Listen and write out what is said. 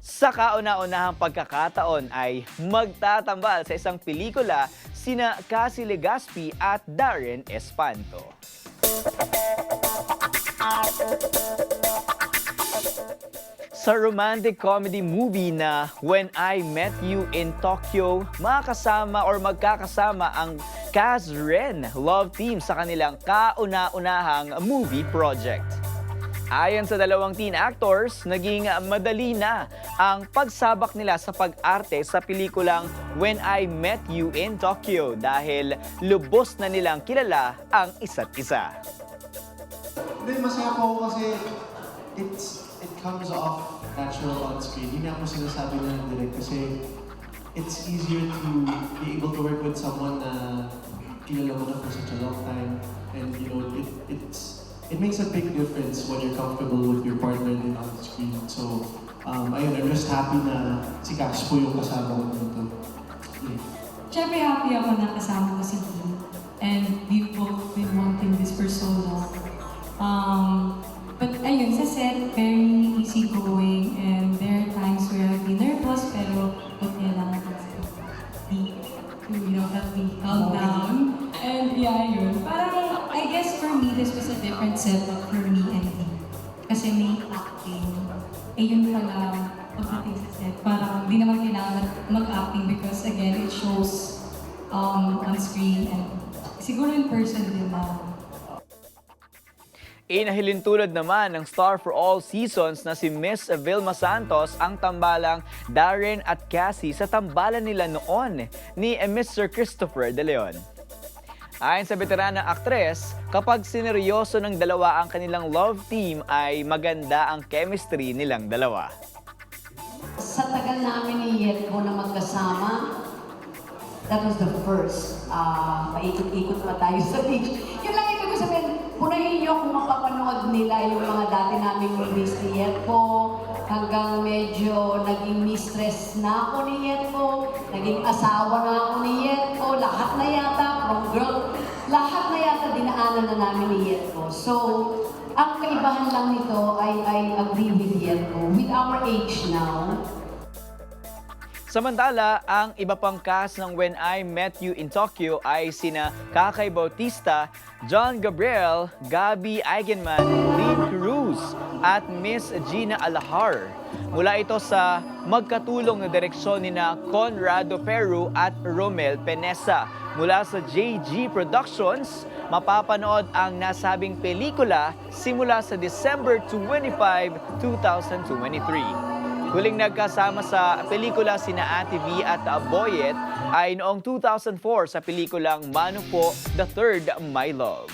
Sa kauna-unahang pagkakataon ay magtatambal sa isang pelikula sina Cassie Legaspi at Darren Espanto. Sa romantic comedy movie na When I Met You in Tokyo, makakasama or magkakasama ang Kaz Ren love team sa kanilang kauna-unahang movie project. Ayon sa dalawang teen actors, naging madali na ang pagsabak nila sa pag-arte sa pelikulang When I Met You in Tokyo dahil lubos na nilang kilala ang isa't isa. Then masaya po ako kasi it comes off natural on screen. Hindi ako sinasabi na direct kasi it's easier to be able to work with someone na kilala mo na for such a long time. And you know, it makes a big difference when you're comfortable with your partner din on screen. So, ayun, I'm just happy na si Cash po yung kasama ko dito. Yeah. Siyempre happy ako na kasama ko si Dean. And we've both been wanting this for so long. But ayun, sa set, very easygoing and there are times where I've been nervous pero kailangan ko sa help me calm down. And yeah, yun. Parang, I guess for me, this was a different setup for me and Dean. Kasi may acting. Yun pala, pagdating sa set, parang di naman kailangan mag-acting because again, it shows on screen and siguro in person din na. Inahilintulad naman ng star for all seasons na si Miss Vilma Santos ang tambalang Darren at Cassie sa tambalan nila noon ni Mr. Christopher De Leon. Ayon sa veteranang aktres, kapag sineryoso ng dalawa ang kanilang love team ay maganda ang chemistry nilang dalawa. Sa tagal namin ni Yetko na magkasama, that was the first. Paikot-ikot pa tayo sa beach. Yun lang ibig ko sabihin, punahin niyo kung mapapanood nila yung mga dati naming movies ni Yetko, hanggang medyo naging mistress na ako ni Yetko, naging asawa na ako ni Yetko, lahat na yata, from girl, lahat na yata dinaanan na namin ni Yetko. So, ang kaibahan lang nito ay I agree with Yetko. With our age now, Samantala, ang iba pang cast ng When I Met You in Tokyo ay sina Kakay Bautista, John Gabriel, Gabby Eigenman, Lynn Cruz at Miss Gina Alahar. Mula ito sa magkatulong na direksyon ni na Conrado Peru at Romel Penesa. Mula sa JG Productions, mapapanood ang nasabing pelikula simula sa December 25, 2023. Huling nagkasama sa pelikula sina Ate V at Boyet ay noong 2004 sa pelikulang Mano Po, The Third My Love.